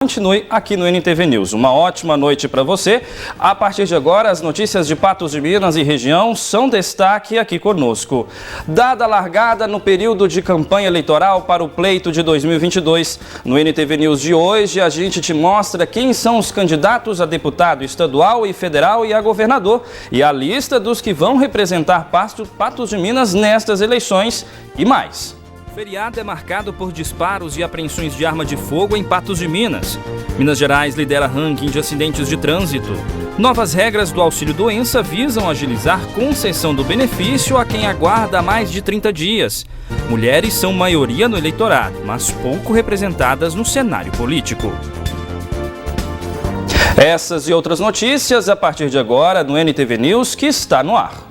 Continue aqui no NTV News. Uma ótima noite para você. A partir de agora, as notícias de Patos de Minas e região são destaque aqui conosco. Dada a largada no período de campanha eleitoral para o pleito de 2022, no NTV News de hoje a gente te mostra quem são os candidatos a deputado estadual e federal e a governador e a lista dos que vão representar Patos de Minas nestas eleições e mais. O feriado é marcado por disparos e apreensões de arma de fogo em Patos de Minas. Minas Gerais lidera ranking de acidentes de trânsito. Novas regras do auxílio-doença visam agilizar concessão do benefício a quem aguarda há mais de 30 dias. Mulheres são maioria no eleitorado, mas pouco representadas no cenário político. Essas e outras notícias a partir de agora no NTV News, que está no ar.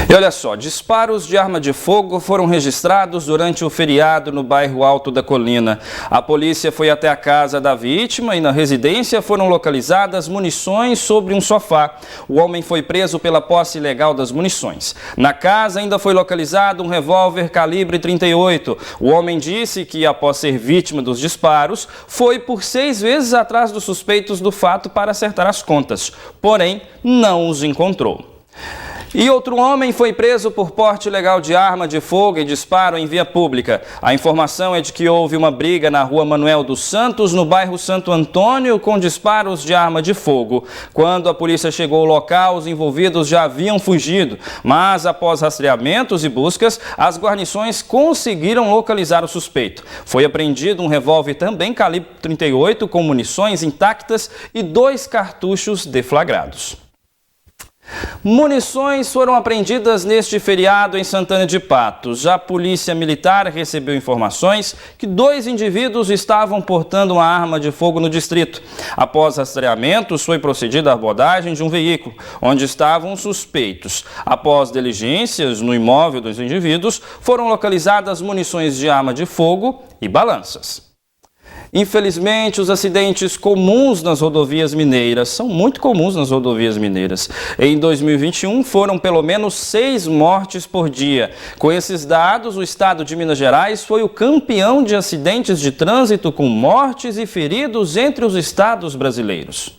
E olha só, disparos de arma de fogo foram registrados durante o feriado no bairro Alto da Colina. A polícia foi até a casa da vítima e na residência foram localizadas munições sobre um sofá. O homem foi preso pela posse ilegal das munições. Na casa ainda foi localizado um revólver calibre 38. O homem disse que, após ser vítima dos disparos, foi por 6 vezes atrás dos suspeitos do fato para acertar as contas, porém não os encontrou. E outro homem foi preso por porte ilegal de arma de fogo e disparo em via pública. A informação é de que houve uma briga na rua Manuel dos Santos, no bairro Santo Antônio, com disparos de arma de fogo. Quando a polícia chegou ao local, os envolvidos já haviam fugido. Mas, após rastreamentos e buscas, as guarnições conseguiram localizar o suspeito. Foi apreendido um revólver também calibre 38 com munições intactas e 2 cartuchos deflagrados. Munições foram apreendidas neste feriado em Santana de Patos. A polícia militar recebeu informações que 2 indivíduos estavam portando uma arma de fogo no distrito. Após rastreamentos, foi procedida a abordagem de um veículo, onde estavam suspeitos. Após diligências no imóvel dos indivíduos, foram localizadas munições de arma de fogo e balanças. Infelizmente, os acidentes comuns nas rodovias mineiras são muito comuns nas rodovias mineiras. Em 2021, foram pelo menos 6 mortes por dia. Com esses dados, o estado de Minas Gerais foi o campeão de acidentes de trânsito com mortes e feridos entre os estados brasileiros.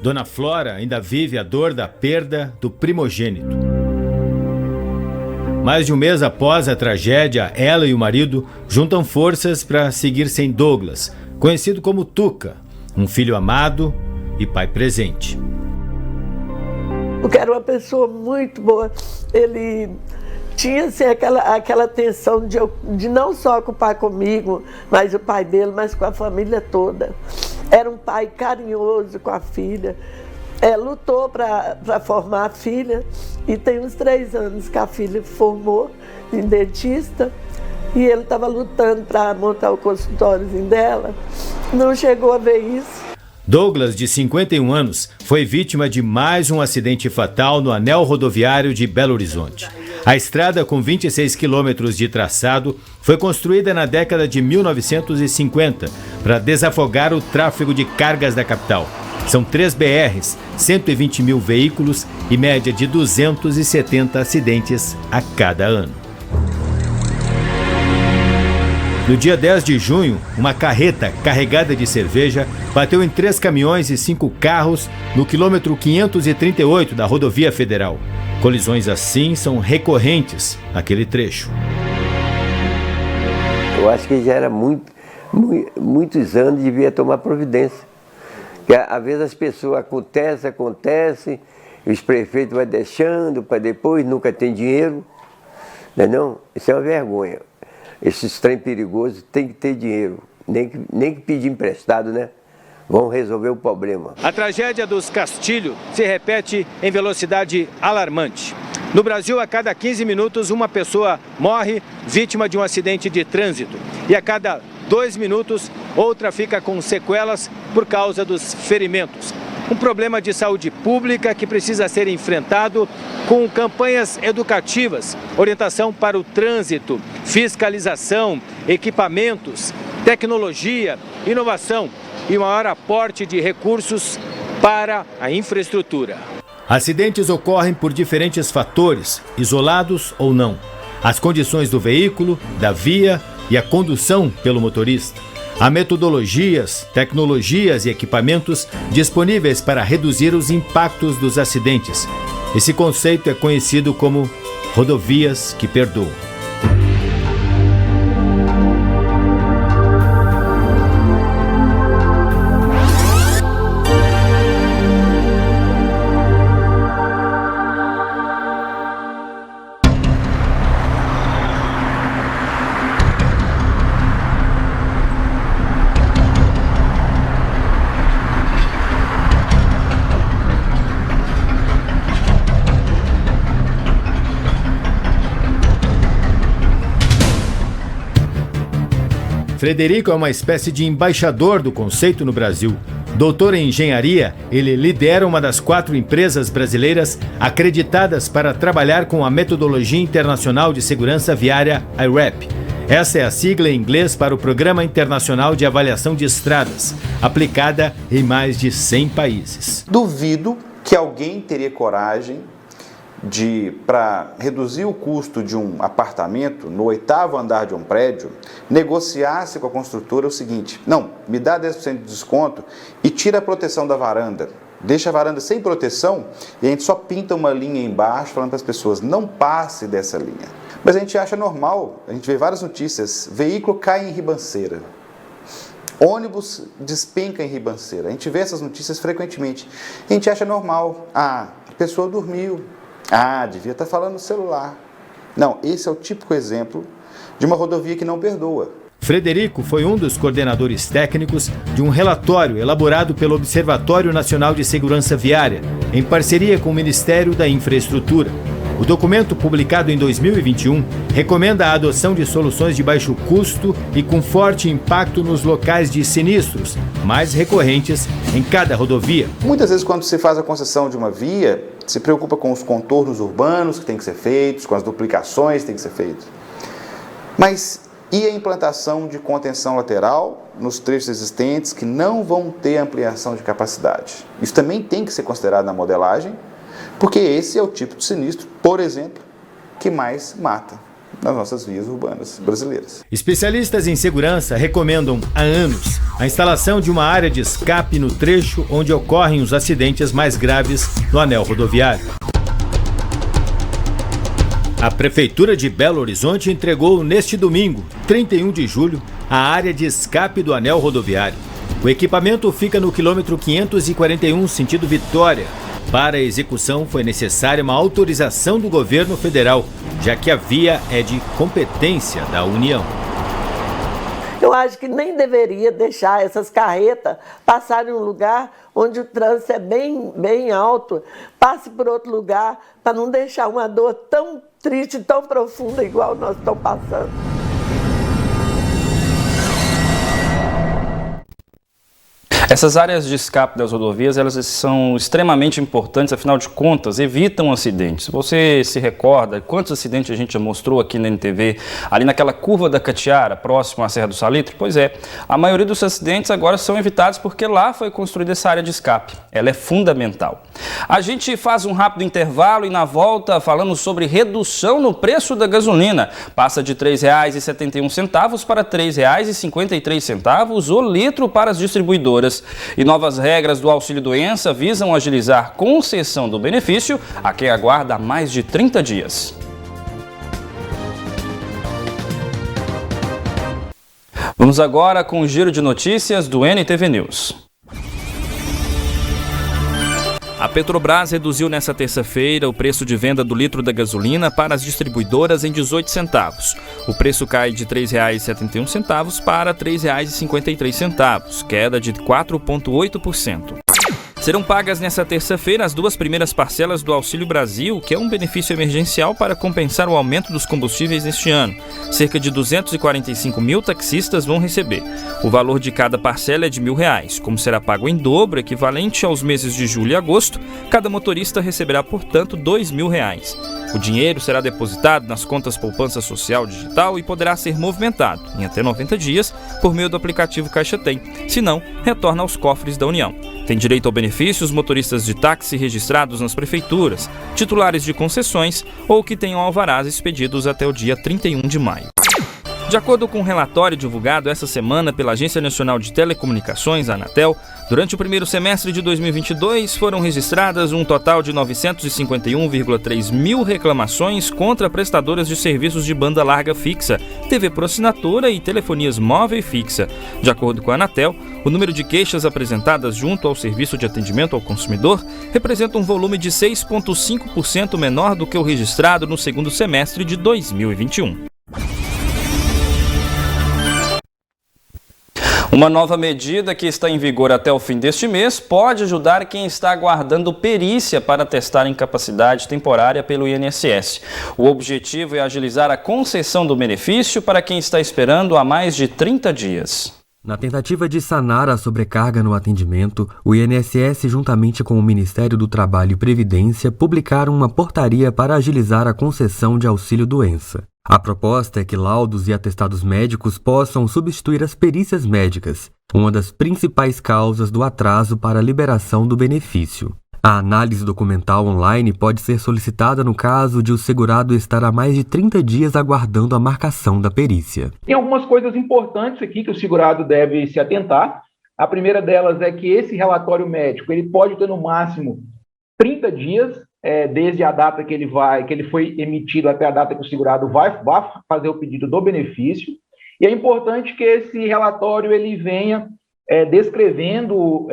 Dona Flora ainda vive a dor da perda do primogênito. Mais de um mês após a tragédia, ela e o marido juntam forças para seguir sem Douglas, conhecido como Tuca, um filho amado e pai presente. Porque era uma pessoa muito boa. Ele tinha assim, aquela atenção de não só ocupar comigo, mas o pai dele, mas com a família toda. Era um pai carinhoso com a filha. Lutou para formar a filha e tem uns 3 anos que a filha formou em dentista e ele estava lutando para montar o consultóriozinho dela. Não chegou a ver isso. Douglas, de 51 anos, foi vítima de mais um acidente fatal no anel rodoviário de Belo Horizonte. A estrada, com 26 quilômetros de traçado, foi construída na década de 1950 para desafogar o tráfego de cargas da capital. São 3 BRs, 120 mil veículos e média de 270 acidentes a cada ano. No dia 10 de junho, uma carreta carregada de cerveja bateu em 3 caminhões e 5 carros no quilômetro 538 da rodovia federal. Colisões assim são recorrentes naquele trecho. Eu acho que já era muitos anos, devia tomar providência. Que às vezes as pessoas acontece, os prefeitos vão deixando para depois, nunca tem dinheiro. Não é não? Isso é uma vergonha. Esses trem perigosos tem que ter dinheiro, nem que pedir emprestado, né? Vão resolver o problema. A tragédia dos Castilho se repete em velocidade alarmante. No Brasil, a cada 15 minutos, uma pessoa morre vítima de um acidente de trânsito. E a cada 2 minutos, outra fica com sequelas por causa dos ferimentos. Um problema de saúde pública que precisa ser enfrentado com campanhas educativas, orientação para o trânsito, fiscalização, equipamentos, tecnologia, inovação. e maior aporte de recursos para a infraestrutura. Acidentes ocorrem por diferentes fatores, isolados ou não. As condições do veículo, da via e a condução pelo motorista. Há metodologias, tecnologias e equipamentos disponíveis para reduzir os impactos dos acidentes. Esse conceito é conhecido como rodovias que perdoam. Frederico é uma espécie de embaixador do conceito no Brasil. Doutor em engenharia, ele lidera uma das 4 empresas brasileiras acreditadas para trabalhar com a metodologia internacional de segurança viária IRAP. Essa é a sigla em inglês para o Programa Internacional de Avaliação de Estradas, aplicada em mais de 100 países. Duvido que alguém teria coragem para reduzir o custo de um apartamento no 8º andar de um prédio, negociasse com a construtora o seguinte: não, me dá 10% de desconto e tira a proteção da varanda, deixa a varanda sem proteção e a gente só pinta uma linha embaixo falando para as pessoas, não passe dessa linha. Mas a gente acha normal, a gente vê várias notícias, veículo cai em ribanceira, ônibus despenca em ribanceira, a gente vê essas notícias frequentemente, a gente acha normal, a pessoa dormiu, devia estar falando no celular. Não, esse é o típico exemplo de uma rodovia que não perdoa. Frederico foi um dos coordenadores técnicos de um relatório elaborado pelo Observatório Nacional de Segurança Viária, em parceria com o Ministério da Infraestrutura. O documento, publicado em 2021, recomenda a adoção de soluções de baixo custo e com forte impacto nos locais de sinistros, mais recorrentes em cada rodovia. Muitas vezes, quando se faz a concessão de uma via, se preocupa com os contornos urbanos que têm que ser feitos, com as duplicações que têm que ser feitas. Mas e a implantação de contenção lateral nos trechos existentes que não vão ter ampliação de capacidade? Isso também tem que ser considerado na modelagem, porque esse é o tipo de sinistro, por exemplo, que mais mata nas nossas vias urbanas brasileiras. Especialistas em segurança recomendam há anos a instalação de uma área de escape no trecho onde ocorrem os acidentes mais graves no anel rodoviário. A Prefeitura de Belo Horizonte entregou neste domingo, 31 de julho, a área de escape do anel rodoviário. O equipamento fica no quilômetro 541, sentido Vitória. Para a execução foi necessária uma autorização do governo federal, já que a via é de competência da União. Eu acho que nem deveria deixar essas carretas passarem em um lugar onde o trânsito é bem alto, passe por outro lugar, para não deixar uma dor tão triste, tão profunda igual nós estamos passando. Essas áreas de escape das rodovias, elas são extremamente importantes, afinal de contas, evitam acidentes. Você se recorda quantos acidentes a gente já mostrou aqui na NTV, ali naquela curva da Catiara, próximo à Serra do Salitre? Pois é, a maioria dos acidentes agora são evitados porque lá foi construída essa área de escape. Ela é fundamental. A gente faz um rápido intervalo e na volta falamos sobre redução no preço da gasolina. Passa de R$ 3,71 para R$ 3,53 o litro para as distribuidoras. E novas regras do auxílio-doença visam agilizar concessão do benefício a quem aguarda há mais de 30 dias. Vamos agora com o giro de notícias do NTV News. A Petrobras reduziu nesta terça-feira o preço de venda do litro da gasolina para as distribuidoras em 18 centavos. O preço cai de R$ 3,71 para R$ 3,53, queda de 4,8%. Serão pagas nesta terça-feira as 2 primeiras parcelas do Auxílio Brasil, que é um benefício emergencial para compensar o aumento dos combustíveis neste ano. Cerca de 245 mil taxistas vão receber. O valor de cada parcela é de R$ 1.000. Como será pago em dobro, equivalente aos meses de julho e agosto, cada motorista receberá, portanto, R$ 2.000. O dinheiro será depositado nas contas poupança social digital e poderá ser movimentado em até 90 dias por meio do aplicativo Caixa Tem. Se não, retorna aos cofres da União. Tem direito ao benefício os motoristas de táxi registrados nas prefeituras, titulares de concessões ou que tenham alvarás expedidos até o dia 31 de maio. De acordo com um relatório divulgado essa semana pela Agência Nacional de Telecomunicações, a Anatel, durante o primeiro semestre de 2022 foram registradas um total de 951,3 mil reclamações contra prestadoras de serviços de banda larga fixa, TV por assinatura e telefonias móvel e fixa. De acordo com a Anatel, o número de queixas apresentadas junto ao Serviço de Atendimento ao Consumidor representa um volume de 6,5% menor do que o registrado no segundo semestre de 2021. Uma nova medida que está em vigor até o fim deste mês pode ajudar quem está aguardando perícia para testar incapacidade temporária pelo INSS. O objetivo é agilizar a concessão do benefício para quem está esperando há mais de 30 dias. Na tentativa de sanar a sobrecarga no atendimento, o INSS, juntamente com o Ministério do Trabalho e Previdência, publicaram uma portaria para agilizar a concessão de auxílio-doença. A proposta é que laudos e atestados médicos possam substituir as perícias médicas, uma das principais causas do atraso para a liberação do benefício. A análise documental online pode ser solicitada no caso de o segurado estar há mais de 30 dias aguardando a marcação da perícia. Tem algumas coisas importantes aqui que o segurado deve se atentar. A primeira delas é que esse relatório médico ele pode ter no máximo 30 dias, desde a data que ele foi emitido até a data que o segurado vai fazer o pedido do benefício. E é importante que esse relatório ele venha descrevendo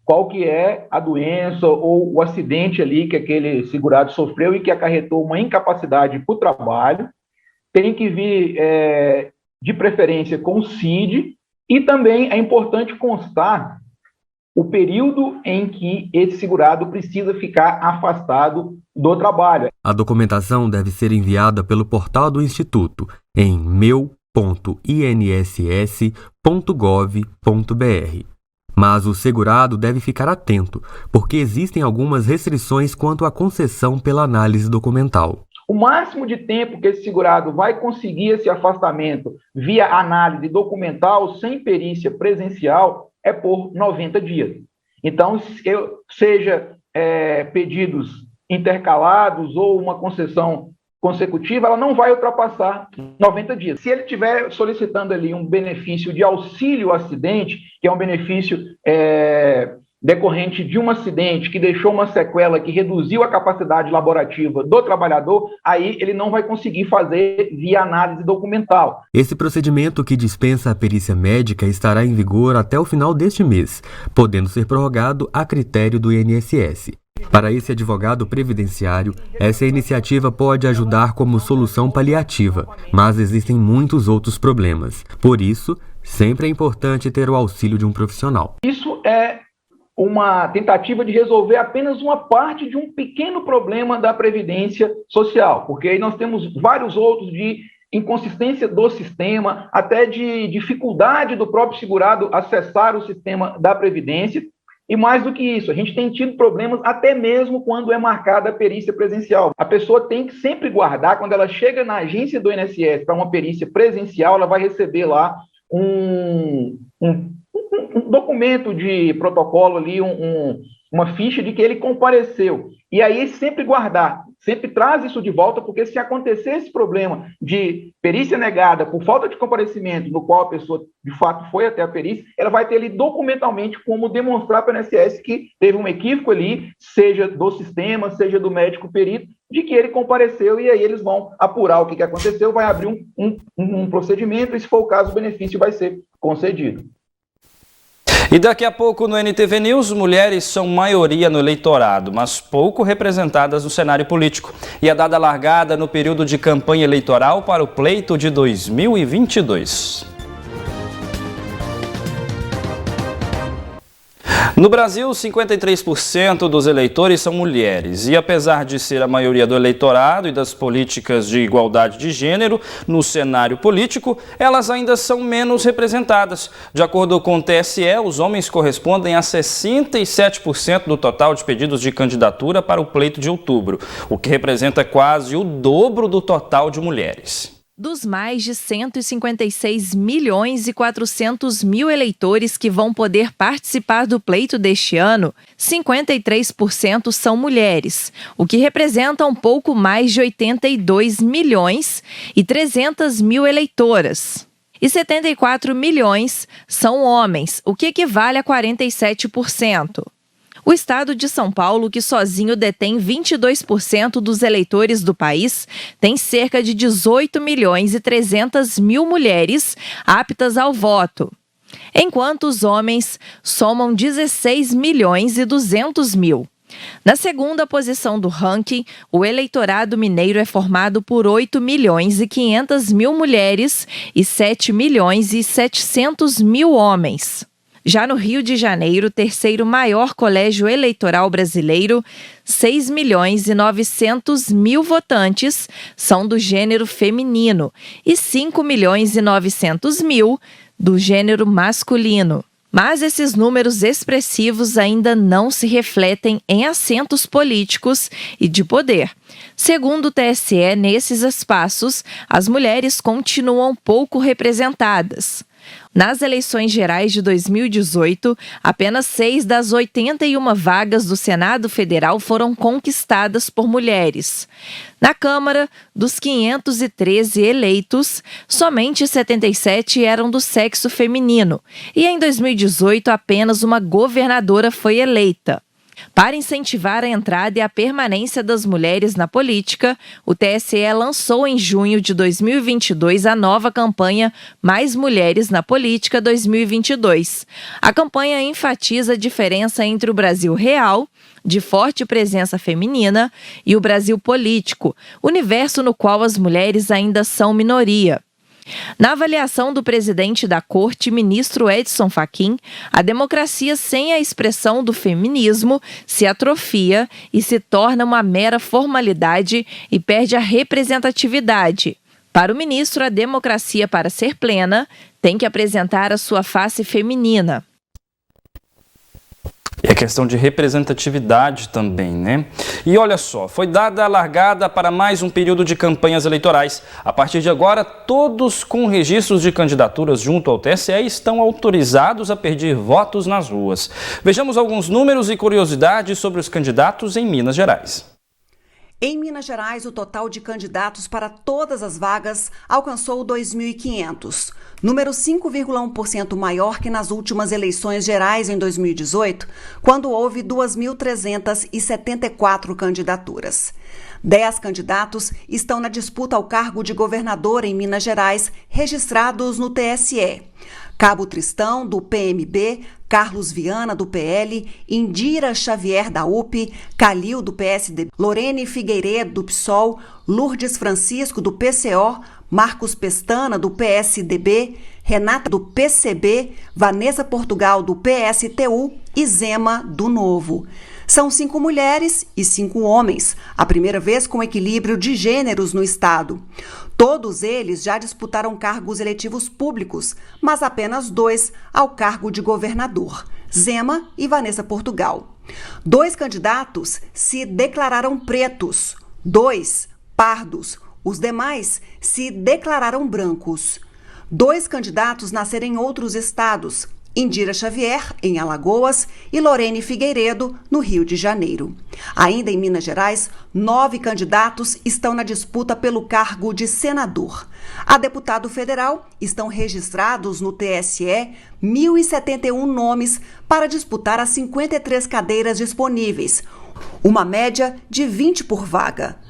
qual que é a doença ou o acidente ali que aquele segurado sofreu e que acarretou uma incapacidade para o trabalho. Tem que vir, de preferência, com o CID, e também é importante constar o período em que esse segurado precisa ficar afastado do trabalho. A documentação deve ser enviada pelo portal do Instituto em meu.inss.gov.br. Mas o segurado deve ficar atento, porque existem algumas restrições quanto à concessão pela análise documental. O máximo de tempo que esse segurado vai conseguir esse afastamento via análise documental sem perícia presencial é por 90 dias. Então, seja pedidos intercalados ou uma concessão consecutiva, ela não vai ultrapassar 90 dias. Se ele estiver solicitando ali um benefício de auxílio acidente, que é um benefício decorrente de um acidente que deixou uma sequela que reduziu a capacidade laborativa do trabalhador, aí ele não vai conseguir fazer via análise documental. Esse procedimento que dispensa a perícia médica estará em vigor até o final deste mês, podendo ser prorrogado a critério do INSS. Para esse advogado previdenciário, essa iniciativa pode ajudar como solução paliativa, mas existem muitos outros problemas. Por isso, sempre é importante ter o auxílio de um profissional. Isso é uma tentativa de resolver apenas uma parte de um pequeno problema da Previdência Social, porque aí nós temos vários outros de inconsistência do sistema, até de dificuldade do próprio segurado acessar o sistema da Previdência, e mais do que isso, a gente tem tido problemas até mesmo quando é marcada a perícia presencial. A pessoa tem que sempre guardar, quando ela chega na agência do INSS para uma perícia presencial, ela vai receber lá um documento de protocolo ali, uma ficha de que ele compareceu. E aí sempre guardar, sempre traz isso de volta, porque se acontecer esse problema de perícia negada por falta de comparecimento, no qual a pessoa de fato foi até a perícia, ela vai ter ali documentalmente como demonstrar para o INSS que teve um equívoco ali, seja do sistema, seja do médico perito, de que ele compareceu, e aí eles vão apurar o que aconteceu, vai abrir um procedimento, e se for o caso, o benefício vai ser concedido. E daqui a pouco no NTV News, mulheres são maioria no eleitorado, mas pouco representadas no cenário político. E é dada largada no período de campanha eleitoral para o pleito de 2022. No Brasil, 53% dos eleitores são mulheres e, apesar de ser a maioria do eleitorado e das políticas de igualdade de gênero no cenário político, elas ainda são menos representadas. De acordo com o TSE, os homens correspondem a 67% do total de pedidos de candidatura para o pleito de outubro, o que representa quase o dobro do total de mulheres. Dos mais de 156 milhões e 400 mil eleitores que vão poder participar do pleito deste ano, 53% são mulheres, o que representa um pouco mais de 82 milhões e 300 mil eleitoras. E 74 milhões são homens, o que equivale a 47%. O estado de São Paulo, que sozinho detém 22% dos eleitores do país, tem cerca de 18 milhões e 300 mil mulheres aptas ao voto, enquanto os homens somam 16 milhões e 200 mil. Na segunda posição do ranking, o eleitorado mineiro é formado por 8 milhões e 500 mil mulheres e 7 milhões e 700 mil homens. Já no Rio de Janeiro, terceiro maior colégio eleitoral brasileiro, 6 milhões e 900 mil votantes são do gênero feminino e 5 milhões e 900 mil do gênero masculino. Mas esses números expressivos ainda não se refletem em assentos políticos e de poder. Segundo o TSE, nesses espaços, as mulheres continuam pouco representadas. Nas eleições gerais de 2018, apenas 6 das 81 vagas do Senado Federal foram conquistadas por mulheres. Na Câmara, dos 513 eleitos, somente 77 eram do sexo feminino. E em 2018, apenas uma governadora foi eleita. Para incentivar a entrada e a permanência das mulheres na política, o TSE lançou em junho de 2022 a nova campanha Mais Mulheres na Política 2022. A campanha enfatiza a diferença entre o Brasil real, de forte presença feminina, e o Brasil político, universo no qual as mulheres ainda são minoria. Na avaliação do presidente da Corte, ministro Edson Fachin, a democracia sem a expressão do feminismo se atrofia e se torna uma mera formalidade e perde a representatividade. Para o ministro, a democracia, para ser plena, tem que apresentar a sua face feminina. E a questão de representatividade também, né? E olha só, foi dada a largada para mais um período de campanhas eleitorais. A partir de agora, todos com registros de candidaturas junto ao TSE estão autorizados a pedir votos nas ruas. Vejamos alguns números e curiosidades sobre os candidatos em Minas Gerais. Em Minas Gerais, o total de candidatos para todas as vagas alcançou 2.500, número 5,1% maior que nas últimas eleições gerais em 2018, quando houve 2.374 candidaturas. 10 candidatos estão na disputa ao cargo de governador em Minas Gerais, registrados no TSE. Cabo Tristão, do PMB, Carlos Viana, do PL, Indira Xavier, da UP, Calil, do PSD, Lorene Figueiredo, do PSOL, Lourdes Francisco, do PCO, Marcos Pestana, do PSDB, Renata, do PCB, Vanessa Portugal, do PSTU e Zema, do Novo. São 5 mulheres e 5 homens, a primeira vez com equilíbrio de gêneros no estado. Todos eles já disputaram cargos eletivos públicos, mas apenas 2 ao cargo de governador, Zema e Vanessa Portugal. 2 candidatos se declararam pretos, 2 pardos, os demais se declararam brancos. 2 candidatos nasceram em outros estados, Indira Xavier, em Alagoas, e Lorene Figueiredo, no Rio de Janeiro. Ainda em Minas Gerais, 9 candidatos estão na disputa pelo cargo de senador. A deputado federal estão registrados no TSE 1.071 nomes para disputar as 53 cadeiras disponíveis, uma média de 20 por vaga.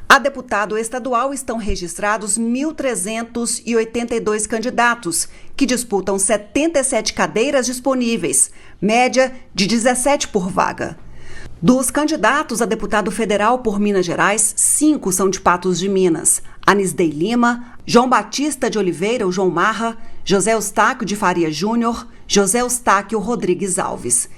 A deputado estadual estão registrados 1.382 candidatos, que disputam 77 cadeiras disponíveis, média de 17 por vaga. Dos candidatos a deputado federal por Minas Gerais, 5 são de Patos de Minas: Anisdei Lima, João Batista de Oliveira, o João Marra, José Eustáquio de Faria Júnior, José Eustáquio Rodrigues Alves.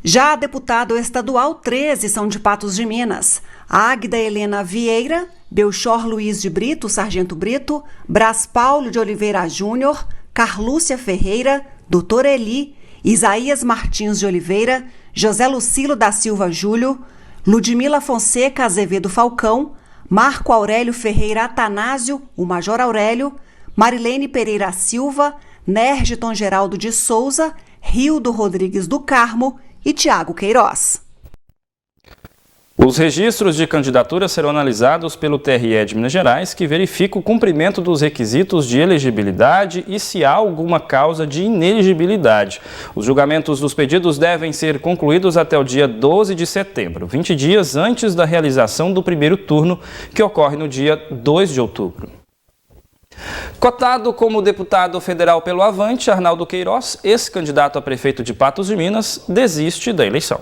Já a deputada estadual 13 são de Patos de Minas. Águida Helena Vieira, Belchor Luiz de Brito, Sargento Brito, Brás Paulo de Oliveira Júnior, Carlúcia Ferreira, Doutor Eli, Isaías Martins de Oliveira, José Lucilo da Silva Júlio, Ludmila Fonseca Azevedo Falcão, Marco Aurélio Ferreira Atanásio, o Major Aurélio, Marilene Pereira Silva, Nergiton Geraldo de Souza, Rildo Rodrigues do Carmo e Tiago Queiroz. Os registros de candidatura serão analisados pelo TRE de Minas Gerais, que verifica o cumprimento dos requisitos de elegibilidade e se há alguma causa de inelegibilidade. Os julgamentos dos pedidos devem ser concluídos até o dia 12 de setembro, 20 dias antes da realização do primeiro turno, que ocorre no dia 2 de outubro. Cotado como deputado federal pelo Avante, Arnaldo Queiroz, ex-candidato a prefeito de Patos de Minas, desiste da eleição.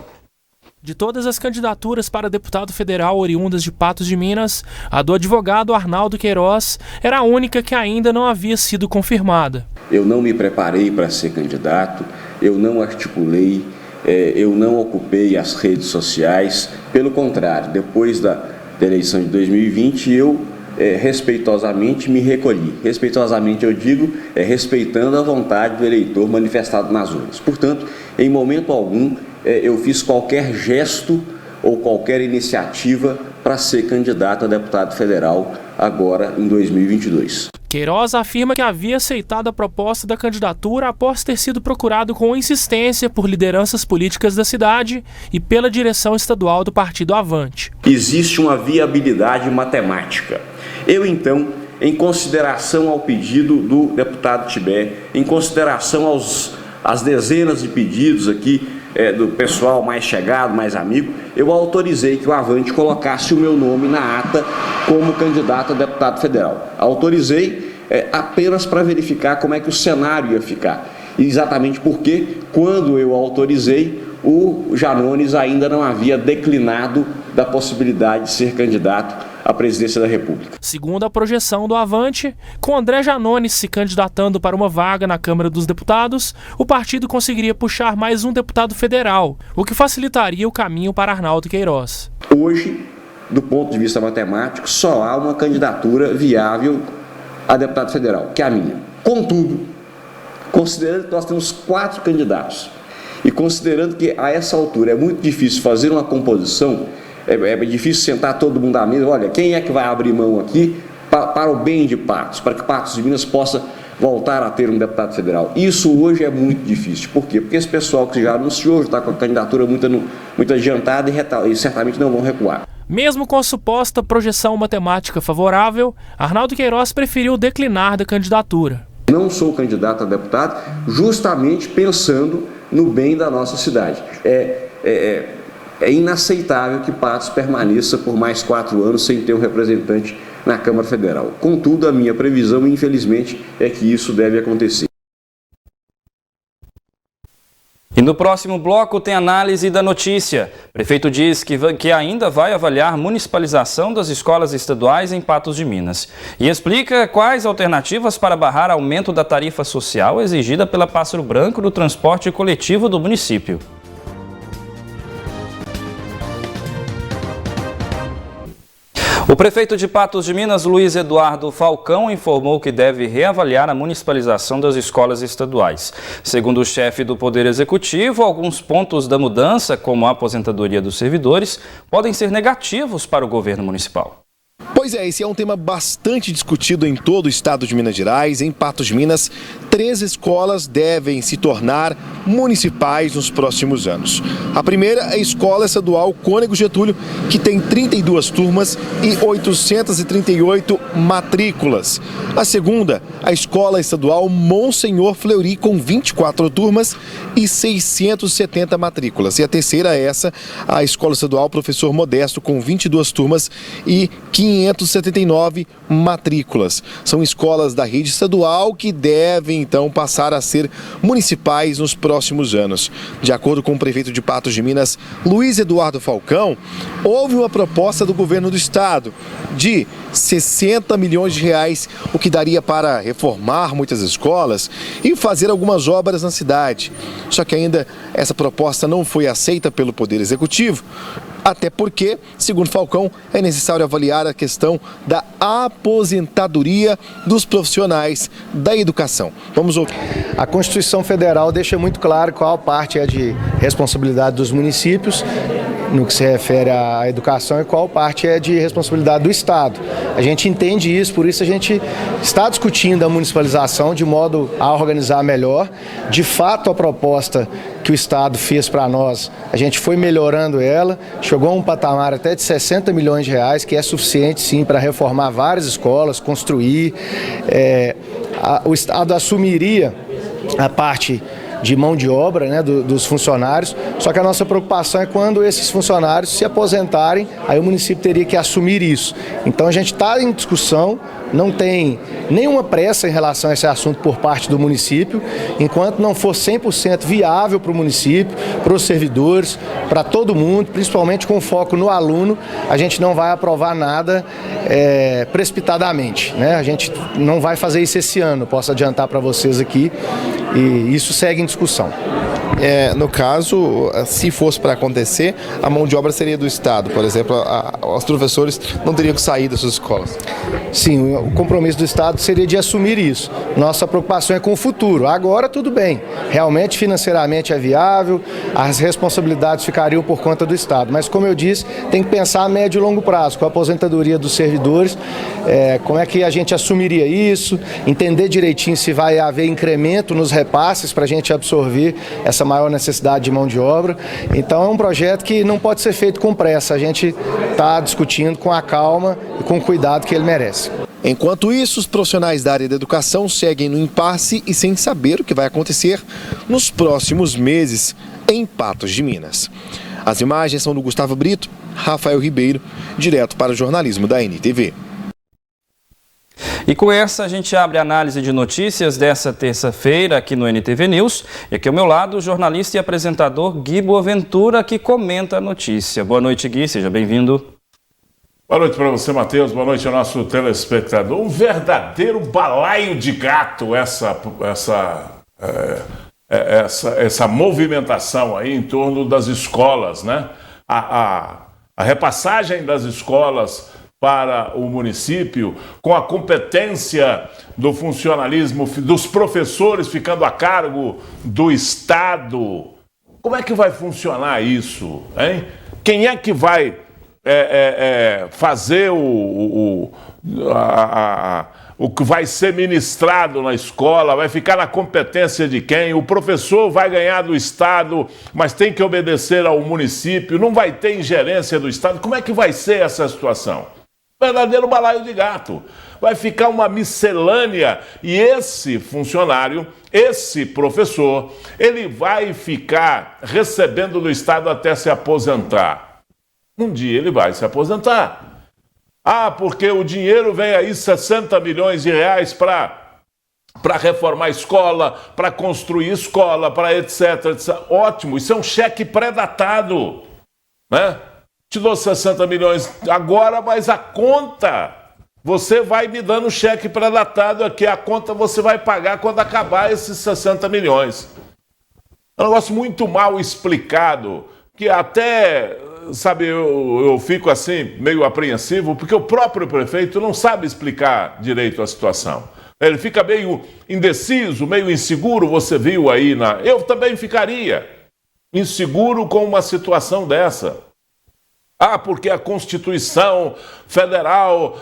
De todas as candidaturas para deputado federal oriundas de Patos de Minas, a do advogado Arnaldo Queiroz era a única que ainda não havia sido confirmada. Eu não me preparei para ser candidato, eu não articulei, eu não ocupei as redes sociais. Pelo contrário, depois da eleição de 2020, eu respeitosamente me recolhi. Respeitosamente eu digo, respeitando a vontade do eleitor manifestado nas urnas. Portanto, em momento algum, eu fiz qualquer gesto ou qualquer iniciativa para ser candidato a deputado federal agora em 2022. Queiroz afirma que havia aceitado a proposta da candidatura após ter sido procurado com insistência por lideranças políticas da cidade e pela direção estadual do Partido Avante. Existe uma viabilidade matemática. Eu, então, em consideração ao pedido do deputado Tibé, em consideração às dezenas de pedidos aqui do pessoal mais chegado, mais amigo, eu autorizei que o Avante colocasse o meu nome na ata como candidato a deputado federal. Autorizei apenas para verificar como é que o cenário ia ficar. Exatamente porque, quando eu autorizei, o Janones ainda não havia declinado da possibilidade de ser candidato à presidência da República. Segundo a projeção do Avante, com André Janones se candidatando para uma vaga na Câmara dos Deputados, o partido conseguiria puxar mais um deputado federal, o que facilitaria o caminho para Arnaldo Queiroz. Hoje, do ponto de vista matemático, só há uma candidatura viável a deputado federal, que é a minha. Contudo, considerando que nós temos 4 candidatos e considerando que a essa altura é muito difícil fazer uma composição, é difícil sentar todo mundo à mesa, olha, quem é que vai abrir mão aqui para o bem de Patos, para que Patos de Minas possa voltar a ter um deputado federal. Isso hoje é muito difícil. Por quê? Porque esse pessoal que já anunciou, já está com a candidatura muito adiantada e certamente não vão recuar. Mesmo com a suposta projeção matemática favorável, Arnaldo Queiroz preferiu declinar da candidatura. Não sou candidato a deputado justamente pensando no bem da nossa cidade. É inaceitável que Patos permaneça por mais 4 anos sem ter um representante na Câmara Federal. Contudo, a minha previsão, infelizmente, é que isso deve acontecer. E no próximo bloco tem análise da notícia. O prefeito diz que ainda vai avaliar a municipalização das escolas estaduais em Patos de Minas. E explica quais alternativas para barrar aumento da tarifa social exigida pela Pássaro Branco do transporte coletivo do município. O prefeito de Patos de Minas, Luiz Eduardo Falcão, informou que deve reavaliar a municipalização das escolas estaduais. Segundo o chefe do Poder Executivo, alguns pontos da mudança, como a aposentadoria dos servidores, podem ser negativos para o governo municipal. Pois é, esse é um tema bastante discutido em todo o estado de Minas Gerais. Em Patos de Minas, 3 escolas devem se tornar municipais nos próximos anos. A primeira é a Escola Estadual Cônego Getúlio, que tem 32 turmas e 838 matrículas. A segunda, a Escola Estadual Monsenhor Fleury, com 24 turmas e 670 matrículas. E a terceira é essa, a Escola Estadual Professor Modesto, com 22 turmas e 500 279 matrículas. São escolas da rede estadual que devem, então, passar a ser municipais nos próximos anos. De acordo com o prefeito de Patos de Minas, Luiz Eduardo Falcão, houve uma proposta do governo do estado de 60 milhões de reais, o que daria para reformar muitas escolas e fazer algumas obras na cidade. Só que ainda essa proposta não foi aceita pelo Poder Executivo, até porque, segundo Falcão, é necessário avaliar a questão da aposentadoria dos profissionais da educação. Vamos ouvir. A Constituição Federal deixa muito claro qual parte é de responsabilidade dos municípios no que se refere à educação e qual parte é de responsabilidade do Estado. A gente entende isso, por isso a gente está discutindo a municipalização de modo a organizar melhor. De fato, a proposta que o Estado fez para nós, a gente foi melhorando ela, chegou a um patamar até de 60 milhões de reais, que é suficiente sim para reformar várias escolas, construir. O Estado assumiria a parte de mão de obra, né, dos funcionários, só que a nossa preocupação é quando esses funcionários se aposentarem, aí o município teria que assumir isso. Então a gente está em discussão, não tem nenhuma pressa em relação a esse assunto por parte do município, enquanto não for 100% viável para o município, para os servidores, para todo mundo, principalmente com foco no aluno, a gente não vai aprovar nada precipitadamente, né? A gente não vai fazer isso esse ano, posso adiantar para vocês aqui, e isso segue em discussão. No caso, se fosse para acontecer, a mão de obra seria do Estado, por exemplo, os professores não teriam que sair das suas escolas. Sim, o compromisso do Estado seria de assumir isso. Nossa preocupação é com o futuro. Agora tudo bem, realmente financeiramente é viável, as responsabilidades ficariam por conta do Estado, mas como eu disse, tem que pensar a médio e longo prazo, com a aposentadoria dos servidores, como é que a gente assumiria isso, entender direitinho se vai haver incremento nos repasses para a gente absorver essa maior necessidade de mão de obra. Então é um projeto que não pode ser feito com pressa, a gente está discutindo com a calma e com o cuidado que ele merece. Enquanto isso, os profissionais da área da educação seguem no impasse e sem saber o que vai acontecer nos próximos meses em Patos de Minas. As imagens são do Gustavo Brito, Rafael Ribeiro, direto para o jornalismo da NTV. E com essa a gente abre a análise de notícias dessa terça-feira aqui no NTV News. E aqui ao meu lado o jornalista e apresentador Gui Boaventura, que comenta a notícia. Boa noite, Gui, seja bem-vindo. Boa noite para você, Matheus. Boa noite ao nosso telespectador. Um verdadeiro balaio de gato essa movimentação aí em torno das escolas, né? A repassagem das escolas para o município, com a competência do funcionalismo, dos professores ficando a cargo do Estado. Como é que vai funcionar isso, hein? Quem é que vai fazer o que vai ser ministrado na escola? Vai ficar na competência de quem? O professor vai ganhar do Estado, mas tem que obedecer ao município, não vai ter ingerência do Estado. Como é que vai ser essa situação? Verdadeiro balaio de gato. Vai ficar uma miscelânea e esse funcionário, esse professor, ele vai ficar recebendo do Estado até se aposentar. Um dia ele vai se aposentar. Porque o dinheiro vem aí 60 milhões de reais para reformar a escola, para construir escola, para etc, etc. Ótimo, isso é um cheque pré-datado, né? Te dou 60 milhões agora, mas a conta, você vai me dando cheque pré-datado aqui, a conta você vai pagar quando acabar esses 60 milhões. É um negócio muito mal explicado, que até, sabe, eu fico assim, meio apreensivo, porque o próprio prefeito não sabe explicar direito a situação. Ele fica meio indeciso, meio inseguro, você viu aí Eu também ficaria inseguro com uma situação dessa. Porque a Constituição Federal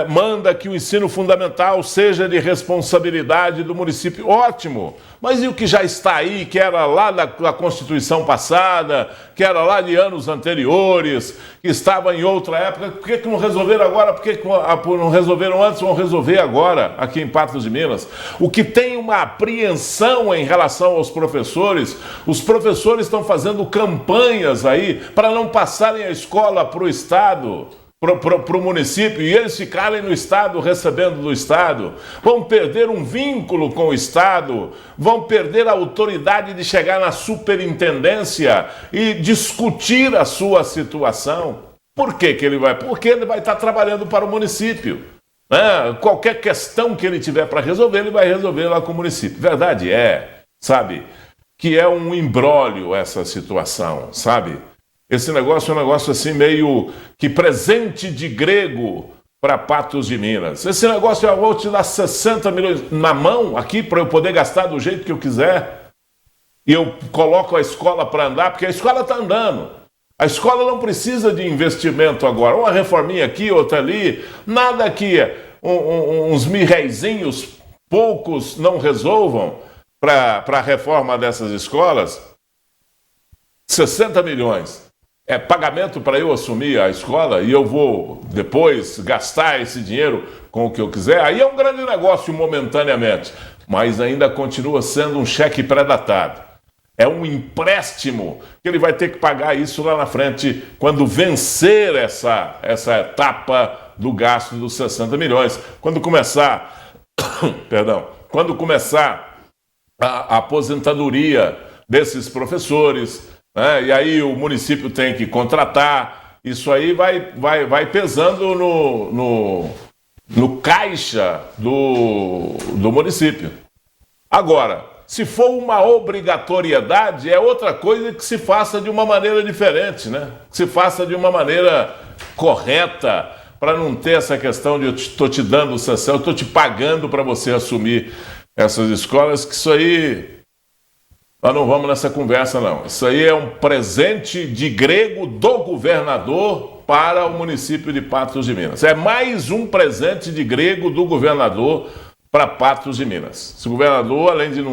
manda que o ensino fundamental seja de responsabilidade do município. Ótimo! Mas e o que já está aí, que era lá da Constituição passada, que era lá de anos anteriores, que estava em outra época? Por que não resolveram agora? Por que não resolveram antes? Vão resolver agora, aqui em Patos de Minas. O que tem uma apreensão em relação aos professores, os professores estão fazendo campanhas aí para não passarem a escola para o Estado, para o município e eles ficarem no Estado recebendo do Estado, vão perder um vínculo com o Estado, vão perder a autoridade de chegar na superintendência e discutir a sua situação. Por que ele vai? Porque ele vai estar trabalhando para o município. Qualquer questão que ele tiver para resolver, ele vai resolver lá com o município. Verdade é, sabe, que é um imbróglio essa situação, sabe? Esse negócio é um negócio assim meio que presente de grego para Patos de Minas. Esse negócio eu vou te dar 60 milhões na mão aqui para eu poder gastar do jeito que eu quiser. E eu coloco a escola para andar, porque a escola está andando. A escola não precisa de investimento agora. Uma reforminha aqui, outra ali. Nada que uns mirreizinhos poucos não resolvam para a reforma dessas escolas. 60 milhões. É pagamento para eu assumir a escola e eu vou depois gastar esse dinheiro com o que eu quiser. Aí é um grande negócio momentaneamente, mas ainda continua sendo um cheque pré-datado. É um empréstimo que ele vai ter que pagar isso lá na frente quando vencer essa etapa do gasto dos 60 milhões. Quando começar, quando começar a aposentadoria desses professores, e aí o município tem que contratar, isso aí vai pesando no caixa do município. Agora, se for uma obrigatoriedade, é outra coisa que se faça de uma maneira diferente, né? Que se faça de uma maneira correta, para não ter essa questão de eu estou te dando sessão, eu estou te pagando para você assumir essas escolas, que isso aí... Nós não vamos nessa conversa, não. Isso aí é um presente de grego do governador para o município de Patos de Minas. É mais um presente de grego do governador para Patos de Minas. Esse governador, além de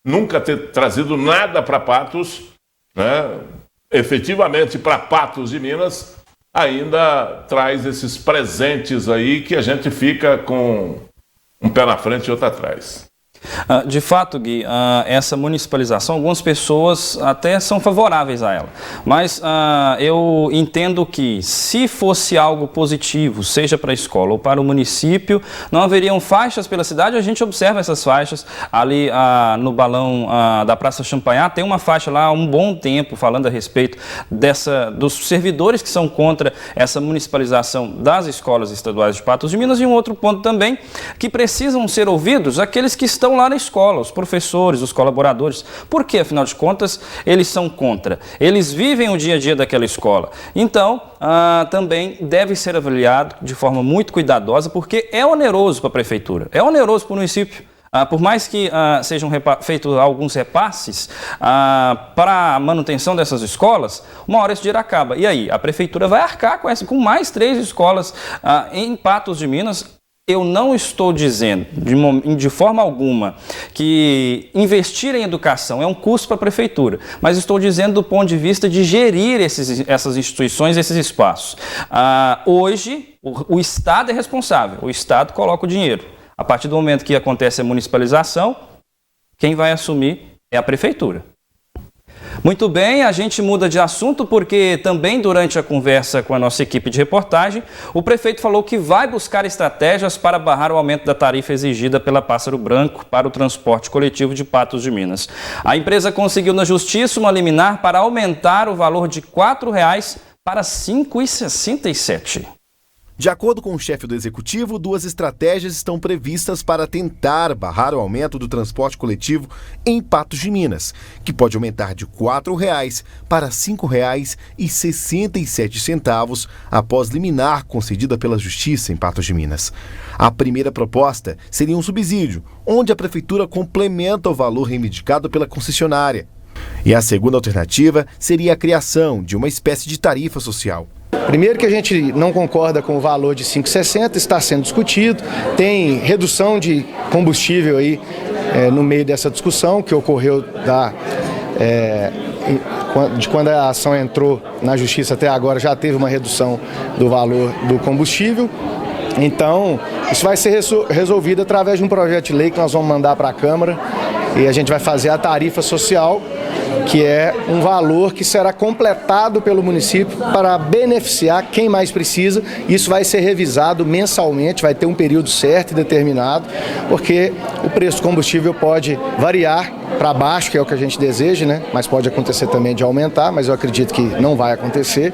nunca ter trazido nada para Patos, efetivamente para Patos de Minas, ainda traz esses presentes aí que a gente fica com um pé na frente e outro atrás. De fato, Gui, essa municipalização, algumas pessoas até são favoráveis a ela, mas eu entendo que se fosse algo positivo, seja para a escola ou para o município, não haveriam faixas pela cidade. A gente observa essas faixas ali no balão da Praça Champanhar, tem uma faixa lá há um bom tempo falando a respeito dos servidores que são contra essa municipalização das escolas estaduais de Patos de Minas, e um outro ponto também, que precisam ser ouvidos aqueles que estão lá na escola, os professores, os colaboradores. Por que, afinal de contas, eles são contra? Eles vivem o dia a dia daquela escola. Então, também deve ser avaliado de forma muito cuidadosa, porque é oneroso para a prefeitura, é oneroso para o município. Por mais que sejam feitos alguns repasses para a manutenção dessas escolas, uma hora esse dinheiro acaba. E aí, a prefeitura vai arcar com mais 3 escolas em Patos de Minas. Eu não estou dizendo, de forma alguma, que investir em educação é um custo para a prefeitura, mas estou dizendo do ponto de vista de gerir essas instituições, esses espaços. Hoje, o Estado é responsável, o Estado coloca o dinheiro. A partir do momento que acontece a municipalização, quem vai assumir é a prefeitura. Muito bem, a gente muda de assunto porque também durante a conversa com a nossa equipe de reportagem, o prefeito falou que vai buscar estratégias para barrar o aumento da tarifa exigida pela Pássaro Branco para o transporte coletivo de Patos de Minas. A empresa conseguiu na justiça uma liminar para aumentar o valor de R$ 4,00 para R$ 5,67. De acordo com o chefe do executivo, 2 estratégias estão previstas para tentar barrar o aumento do transporte coletivo em Patos de Minas, que pode aumentar de R$ 4,00 para R$ 5,67 após liminar concedida pela Justiça em Patos de Minas. A primeira proposta seria um subsídio, onde a prefeitura complementa o valor reivindicado pela concessionária. E a segunda alternativa seria a criação de uma espécie de tarifa social. Primeiro que a gente não concorda com o valor de 5,60, está sendo discutido, tem redução de combustível aí no meio dessa discussão que ocorreu de quando a ação entrou na justiça até agora, já teve uma redução do valor do combustível. Então, isso vai ser resolvido através de um projeto de lei que nós vamos mandar para a Câmara, e a gente vai fazer a tarifa social que é um valor que será completado pelo município para beneficiar quem mais precisa. Isso vai ser revisado mensalmente, vai ter um período certo e determinado, porque o preço do combustível pode variar para baixo, que é o que a gente deseja, né? Mas pode acontecer também de aumentar, mas eu acredito que não vai acontecer.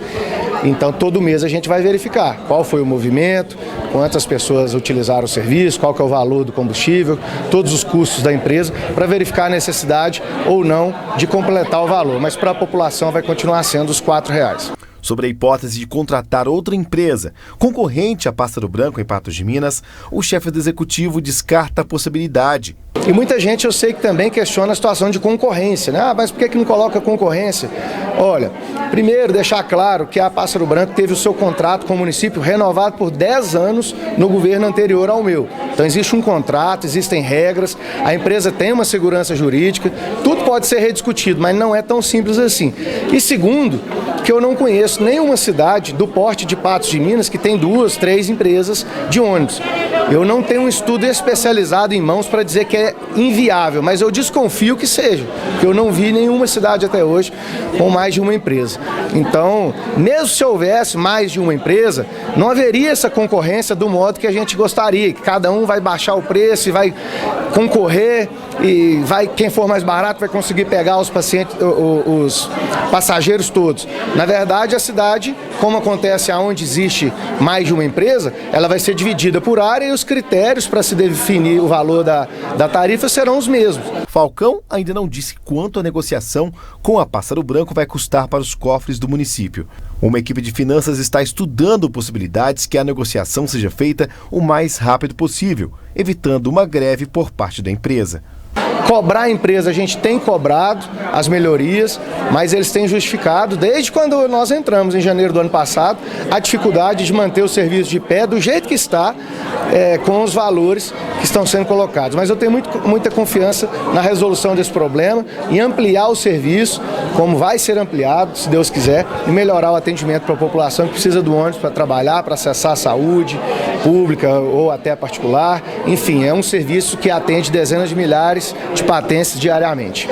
Então, todo mês a gente vai verificar qual foi o movimento, quantas pessoas utilizaram o serviço, qual que é o valor do combustível, todos os custos da empresa, para verificar a necessidade ou não de completar o valor. Mas para a população vai continuar sendo os R$4. Sobre a hipótese de contratar outra empresa concorrente à Pássaro Branco em Patos de Minas, o chefe do executivo descarta a possibilidade. E muita gente eu sei que também questiona a situação de concorrência, né? Mas por que não coloca concorrência? Olha, primeiro deixar claro que a Pássaro Branco teve o seu contrato com o município renovado por 10 anos no governo anterior ao meu. Então existe um contrato, existem regras, a empresa tem uma segurança jurídica, tudo pode ser rediscutido, mas não é tão simples assim. E segundo, que eu não conheço nenhuma cidade do porte de Patos de Minas que tem 2, 3 empresas de ônibus. Eu não tenho um estudo especializado em mãos para dizer que é inviável, mas eu desconfio que seja, porque eu não vi nenhuma cidade até hoje com mais de uma empresa. Então, mesmo se houvesse mais de uma empresa, não haveria essa concorrência do modo que a gente gostaria, que cada um vai baixar o preço e vai concorrer e quem for mais barato vai conseguir pegar os passageiros todos. Na verdade, a cidade, como acontece aonde existe mais de uma empresa, ela vai ser dividida por área e os critérios para se definir o valor da tarifa serão os mesmos. Falcão ainda não disse quanto a negociação com a Pássaro Branco vai custar para os cofres do município. Uma equipe de finanças está estudando possibilidades que a negociação seja feita o mais rápido possível, evitando uma greve por parte da empresa. Cobrar a empresa, a gente tem cobrado as melhorias, mas eles têm justificado, desde quando nós entramos em janeiro do ano passado, a dificuldade de manter o serviço de pé do jeito que está, com os valores que estão sendo colocados. Mas eu tenho muita confiança na resolução desse problema, em ampliar o serviço, como vai ser ampliado, se Deus quiser, e melhorar o atendimento para a população que precisa do ônibus para trabalhar, para acessar a saúde pública ou até particular. Enfim, é um serviço que atende dezenas de milhares de patentes diariamente.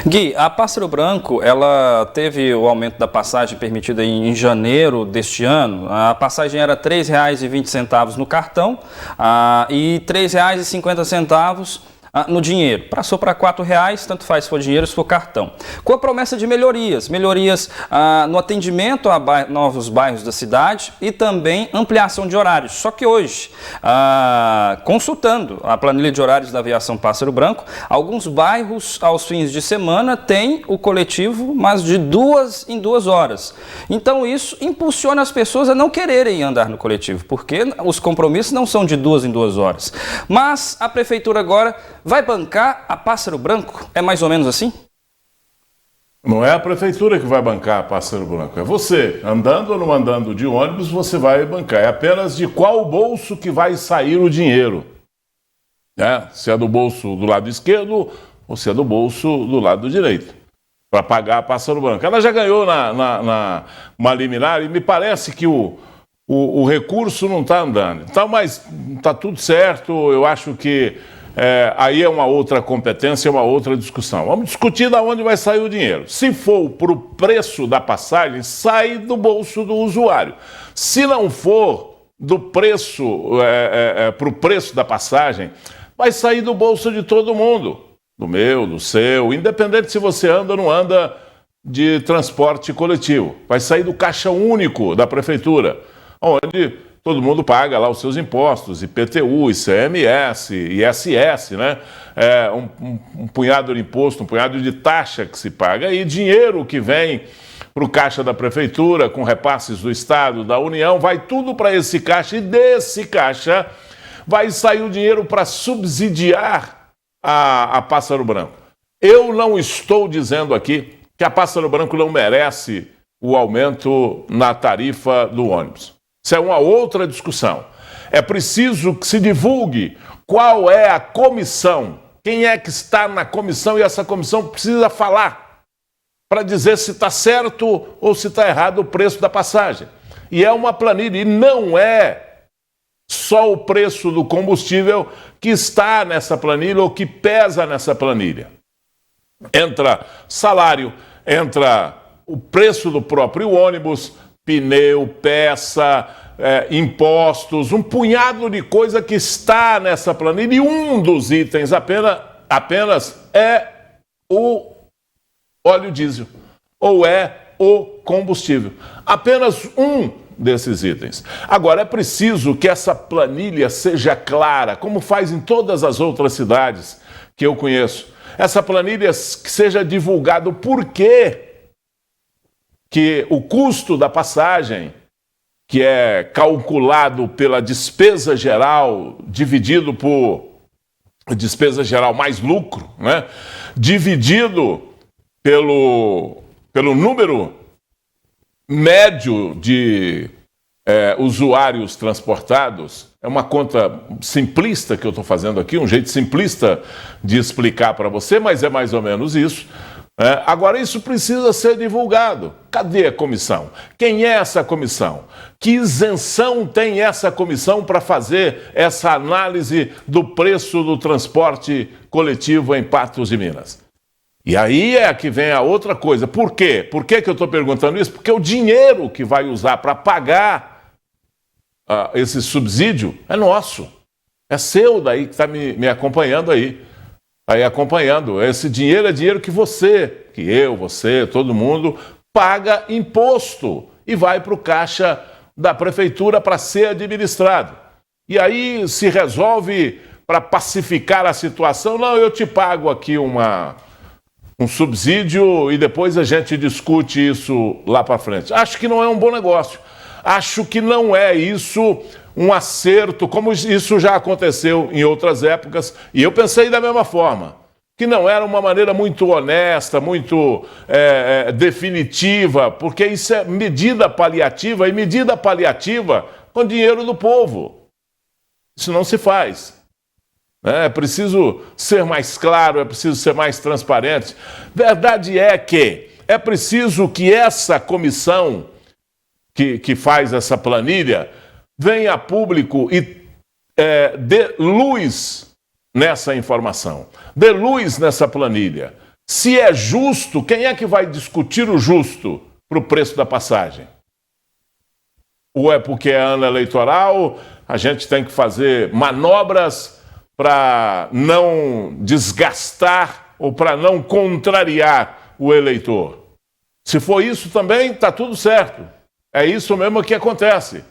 Gui, a Pássaro Branco, ela teve o aumento da passagem permitida em janeiro deste ano. A passagem era R$ 3,20 no cartão e R$ 3,50 no dinheiro. Passou para R$ 4,00, tanto faz se for dinheiro ou se for cartão. Com a promessa de melhorias no atendimento a novos bairros da cidade e também ampliação de horários. Só que hoje, consultando a planilha de horários da aviação Pássaro Branco, alguns bairros aos fins de semana têm o coletivo, mas de 2 em 2 horas. Então isso impulsiona as pessoas a não quererem andar no coletivo, porque os compromissos não são de 2 em 2 horas. Mas a prefeitura agora vai bancar a Pássaro Branco? É mais ou menos assim? Não é a prefeitura que vai bancar a Pássaro Branco, é você. Andando ou não andando de ônibus, você vai bancar. É apenas de qual bolso que vai sair o dinheiro. Se é do bolso do lado esquerdo ou se é do bolso do lado direito. Para pagar a Pássaro Branco. Ela já ganhou uma liminar e me parece que o recurso não está andando. Então, mas está tudo certo, eu acho que aí é uma outra competência, uma outra discussão. Vamos discutir de onde vai sair o dinheiro. Se for para o preço da passagem, sai do bolso do usuário. Se não for do preço para o preço da passagem, vai sair do bolso de todo mundo. Do meu, do seu, independente se você anda ou não anda de transporte coletivo. Vai sair do caixa único da prefeitura, onde todo mundo paga lá os seus impostos, IPTU, ICMS, ISS, né? Um punhado de imposto, um punhado de taxa que se paga e dinheiro que vem para o caixa da prefeitura, com repasses do Estado, da União, vai tudo para esse caixa e desse caixa vai sair o dinheiro para subsidiar a Pássaro Branco. Eu não estou dizendo aqui que a Pássaro Branco não merece o aumento na tarifa do ônibus. Isso é uma outra discussão. É preciso que se divulgue qual é a comissão, quem é que está na comissão, e essa comissão precisa falar para dizer se está certo ou se está errado o preço da passagem. E é uma planilha, e não é só o preço do combustível que está nessa planilha ou que pesa nessa planilha. Entra salário, entra o preço do próprio ônibus, pneu, peça, impostos, um punhado de coisa que está nessa planilha, e um dos itens apenas é o óleo diesel, ou é o combustível. Apenas um desses itens. Agora, é preciso que essa planilha seja clara, como faz em todas as outras cidades que eu conheço. Essa planilha que seja divulgado o porquê que o custo da passagem, que é calculado pela despesa geral, dividido por despesa geral mais lucro, né? Dividido pelo número médio de usuários transportados. É uma conta simplista que eu estou fazendo aqui, um jeito simplista de explicar para você, mas é mais ou menos isso. Agora, isso precisa ser divulgado. Cadê a comissão? Quem é essa comissão? Que isenção tem essa comissão para fazer essa análise do preço do transporte coletivo em Patos de Minas? E aí é que vem a outra coisa. Por quê? Por que eu estou perguntando isso? Porque o dinheiro que vai usar para pagar esse subsídio é nosso. É seu daí que está me acompanhando aí. Está aí acompanhando. Esse dinheiro é dinheiro que você, que eu, você, todo mundo, paga imposto e vai para o caixa da prefeitura para ser administrado. E aí se resolve, para pacificar a situação, não, eu te pago aqui um subsídio e depois a gente discute isso lá para frente. Acho que não é um bom negócio. Acho que não é isso um acerto, como isso já aconteceu em outras épocas, e eu pensei da mesma forma, que não era uma maneira muito honesta, muito definitiva, porque isso é medida paliativa, e medida paliativa com dinheiro do povo. Isso não se faz. É preciso ser mais claro, é preciso ser mais transparente. Verdade é que é preciso que essa comissão que faz essa planilha venha a público e dê luz nessa informação, dê luz nessa planilha. Se é justo, quem é que vai discutir o justo para o preço da passagem? Ou é porque é ano eleitoral, a gente tem que fazer manobras para não desgastar ou para não contrariar o eleitor? Se for isso também, está tudo certo. É isso mesmo que acontece.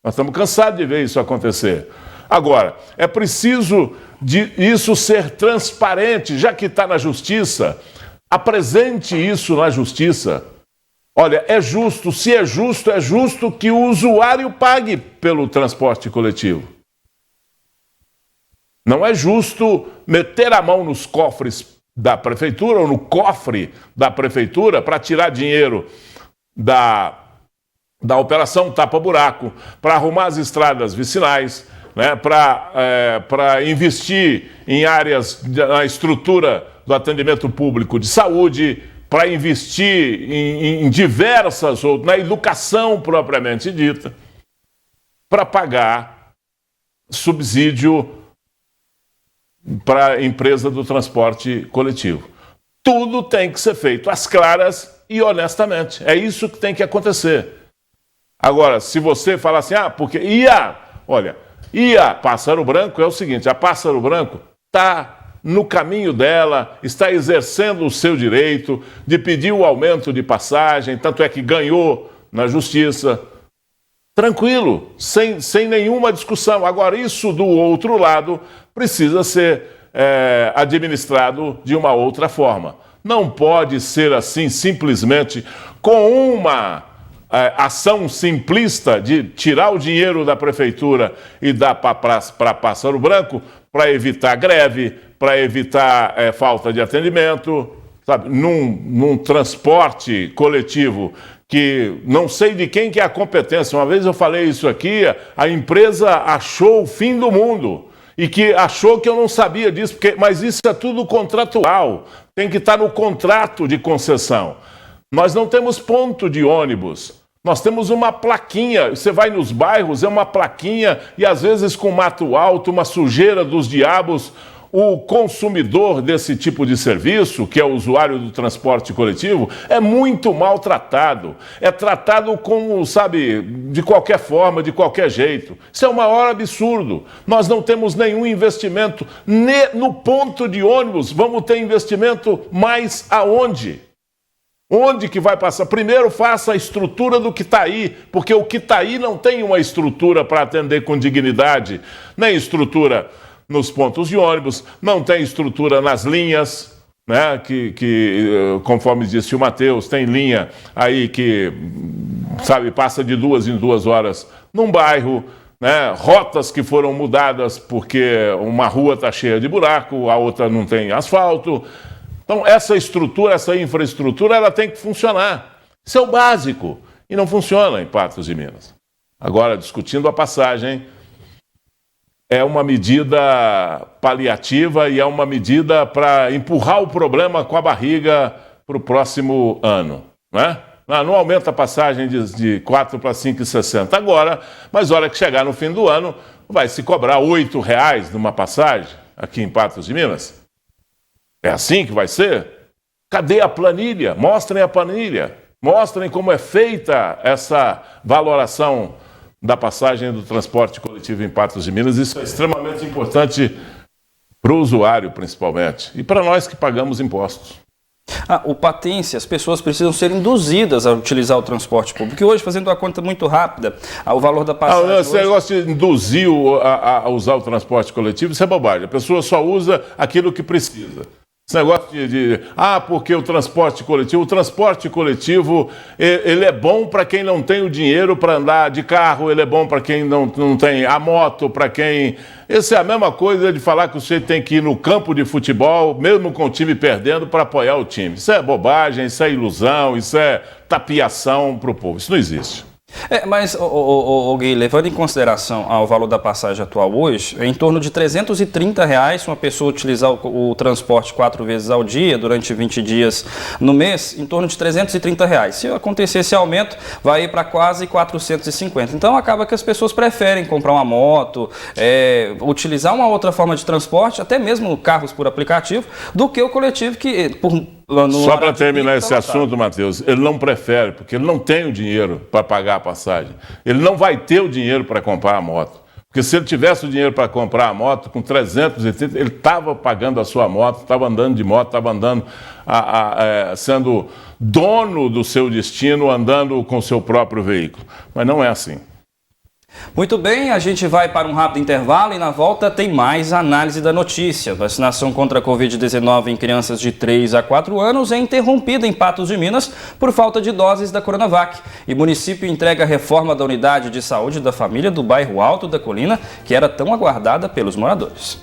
Nós estamos cansados de ver isso acontecer. Agora, é preciso isso ser transparente, já que está na justiça, apresente isso na justiça. Olha, é justo, se é justo que o usuário pague pelo transporte coletivo. Não é justo meter a mão nos cofres da prefeitura ou no cofre da prefeitura para tirar dinheiro da operação tapa-buraco, para arrumar as estradas vicinais, né, para investir em áreas, na estrutura do atendimento público de saúde, para investir em diversas outras, na educação propriamente dita, para pagar subsídio para a empresa do transporte coletivo. Tudo tem que ser feito às claras e honestamente. É isso que tem que acontecer. Agora, se você falar assim, porque Pássaro Branco é o seguinte, a Pássaro Branco está no caminho dela, está exercendo o seu direito de pedir o aumento de passagem, tanto é que ganhou na justiça. Tranquilo, sem nenhuma discussão. Agora, isso do outro lado precisa ser administrado de uma outra forma. Não pode ser assim, simplesmente, com uma ação simplista de tirar o dinheiro da prefeitura e dar para Pássaro Branco para evitar greve, para evitar falta de atendimento, sabe? Num transporte coletivo que não sei de quem que é a competência. Uma vez eu falei isso aqui, a empresa achou o fim do mundo e que achou que eu não sabia disso, mas isso é tudo contratual, tem que estar no contrato de concessão. Nós não temos ponto de ônibus. Nós temos uma plaquinha, você vai nos bairros, é uma plaquinha, e às vezes com mato alto, uma sujeira dos diabos, o consumidor desse tipo de serviço, que é o usuário do transporte coletivo, é muito maltratado. É tratado como, sabe, de qualquer forma, de qualquer jeito. Isso é o maior absurdo. Nós não temos nenhum investimento no ponto de ônibus. Vamos ter investimento mais aonde? Onde que vai passar? Primeiro faça a estrutura do que está aí, porque o que está aí não tem uma estrutura para atender com dignidade, nem estrutura nos pontos de ônibus, não tem estrutura nas linhas, né? Que conforme disse o Matheus, tem linha aí que, sabe, passa de 2 em 2 horas num bairro, né? Rotas que foram mudadas porque uma rua está cheia de buraco, a outra não tem asfalto. Então, essa estrutura, essa infraestrutura, ela tem que funcionar. Isso é o básico. E não funciona em Patos de Minas. Agora, discutindo a passagem, é uma medida paliativa e é uma medida para empurrar o problema com a barriga para o próximo ano, né? Não aumenta a passagem de 4 para 5,60 agora, mas a hora que chegar no fim do ano, vai se cobrar R$ 8,00 numa passagem aqui em Patos de Minas. É assim que vai ser? Cadê a planilha? Mostrem a planilha. Mostrem como é feita essa valoração da passagem do transporte coletivo em Patos de Minas. Isso é extremamente importante para o usuário, principalmente, e para nós que pagamos impostos. O patense, as pessoas precisam ser induzidas a utilizar o transporte público. E hoje, fazendo uma conta muito rápida, o valor da passagem... Esse negócio de induzir a usar o transporte coletivo, isso é bobagem. A pessoa só usa aquilo que precisa. Esse negócio porque o transporte coletivo, ele é bom para quem não tem o dinheiro para andar de carro, ele é bom para quem não tem a moto, para quem... Isso é a mesma coisa de falar que você tem que ir no campo de futebol, mesmo com o time perdendo, para apoiar o time. Isso é bobagem, isso é ilusão, isso é tapiação para o povo. Isso não existe. Mas, Gui, levando em consideração o valor da passagem atual hoje, é em torno de R$ 330 se uma pessoa utilizar o transporte 4 vezes ao dia, durante 20 dias no mês, em torno de R$ 330. Se acontecer esse aumento, vai ir para quase 450. Então, acaba que as pessoas preferem comprar uma moto, utilizar uma outra forma de transporte, até mesmo carros por aplicativo, do que o coletivo que... Só para terminar esse assunto, Matheus, ele não prefere, porque ele não tem o dinheiro para pagar a passagem. Ele não vai ter o dinheiro para comprar a moto. Porque se ele tivesse o dinheiro para comprar a moto, com 330, ele estava pagando a sua moto, estava andando de moto, estava andando, sendo dono do seu destino, andando com o seu próprio veículo. Mas não é assim. Muito bem, a gente vai para um rápido intervalo e na volta tem mais análise da notícia. Vacinação contra a Covid-19 em crianças de 3 a 4 anos é interrompida em Patos de Minas por falta de doses da Coronavac. E município entrega a reforma da unidade de saúde da família do bairro Alto da Colina, que era tão aguardada pelos moradores.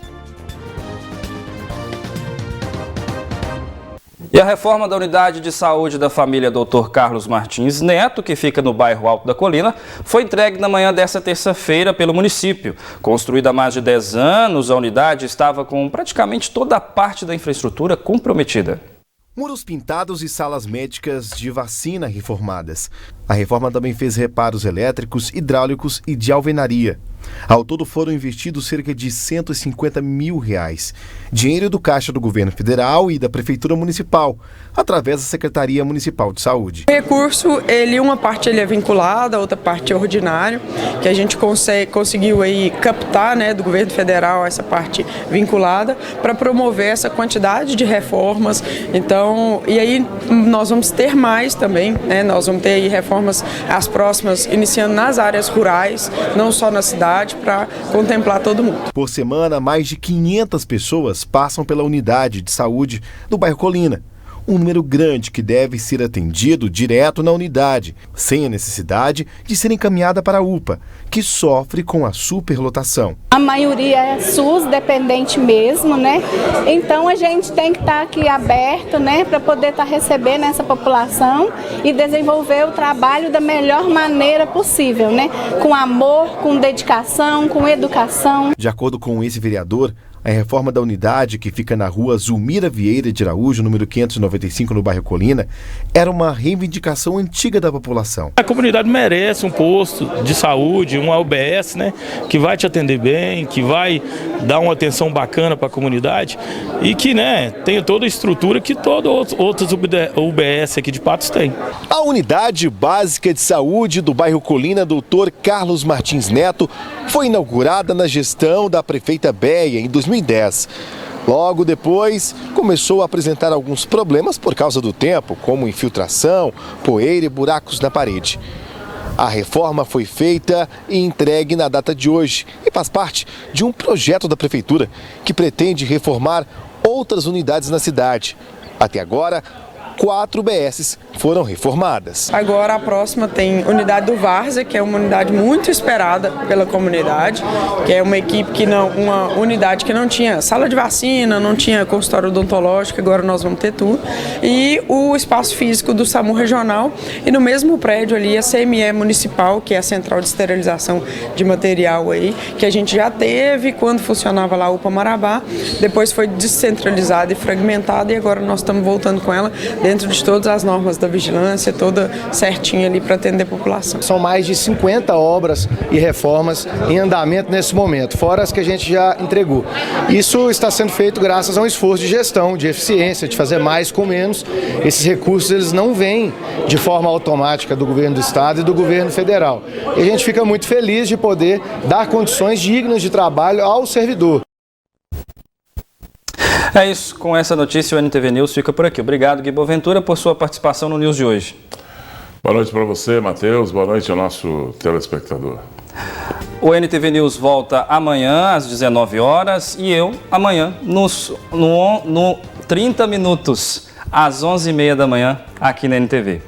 E a reforma da unidade de saúde da família Dr. Carlos Martins Neto, que fica no bairro Alto da Colina, foi entregue na manhã desta terça-feira pelo município. Construída há mais de 10 anos, a unidade estava com praticamente toda a parte da infraestrutura comprometida. Muros pintados e salas médicas de vacina reformadas. A reforma também fez reparos elétricos, hidráulicos e de alvenaria. Ao todo foram investidos cerca de R$ 150 mil, dinheiro do Caixa do Governo Federal e da Prefeitura Municipal, através da Secretaria Municipal de Saúde. O recurso, uma parte é vinculada, a outra parte é ordinário, que a gente conseguiu aí captar, do Governo Federal essa parte vinculada para promover essa quantidade de reformas. Então, e aí nós vamos ter mais também, nós vamos ter aí reformas as próximas, iniciando nas áreas rurais, não só na cidade, para contemplar todo mundo. Por semana, mais de 500 pessoas passam pela unidade de saúde do bairro Colina. Um número grande que deve ser atendido direto na unidade, sem a necessidade de ser encaminhada para a UPA, que sofre com a superlotação. A maioria é SUS dependente mesmo, Então a gente tem que estar aqui aberto, para poder estar recebendo essa população e desenvolver o trabalho da melhor maneira possível, Com amor, com dedicação, com educação. De acordo com esse vereador, A reforma da unidade, que fica na rua Zulmira Vieira de Araújo, número 595, no bairro Colina, era uma reivindicação antiga da população. A comunidade merece um posto de saúde, uma UBS, né, que vai te atender bem, que vai dar uma atenção bacana para a comunidade e que, né, tenha toda a estrutura que todas outras UBS aqui de Patos tem. A unidade básica de saúde do bairro Colina, Dr. Carlos Martins Neto, foi inaugurada na gestão da prefeita Béia em 2010. Logo depois, começou a apresentar alguns problemas por causa do tempo, como infiltração, poeira e buracos na parede. A reforma foi feita e entregue na data de hoje e faz parte de um projeto da prefeitura que pretende reformar outras unidades na cidade. Até agora, 4 UBSs foram reformadas. Agora a próxima tem unidade do Várzea, que é uma unidade muito esperada pela comunidade, que é uma unidade que não tinha sala de vacina, não tinha consultório odontológico, agora nós vamos ter tudo. E o espaço físico do SAMU regional e no mesmo prédio ali a CME municipal, que é a central de esterilização de material aí, que a gente já teve quando funcionava lá o UPA Marabá, depois foi descentralizada e fragmentada e agora nós estamos voltando com ela dentro de todas as normas da vigilância, toda certinha ali para atender a população. São mais de 50 obras e reformas em andamento nesse momento, fora as que a gente já entregou. Isso está sendo feito graças a um esforço de gestão, de eficiência, de fazer mais com menos. Esses recursos eles não vêm de forma automática do governo do estado e do governo federal. E a gente fica muito feliz de poder dar condições dignas de trabalho ao servidor. É isso, com essa notícia o NTV News fica por aqui. Obrigado, Gui Boaventura, por sua participação no News de hoje. Boa noite para você, Matheus. Boa noite ao nosso telespectador. O NTV News volta amanhã às 19 horas e eu amanhã no 30 minutos às 11h30 da manhã aqui na NTV.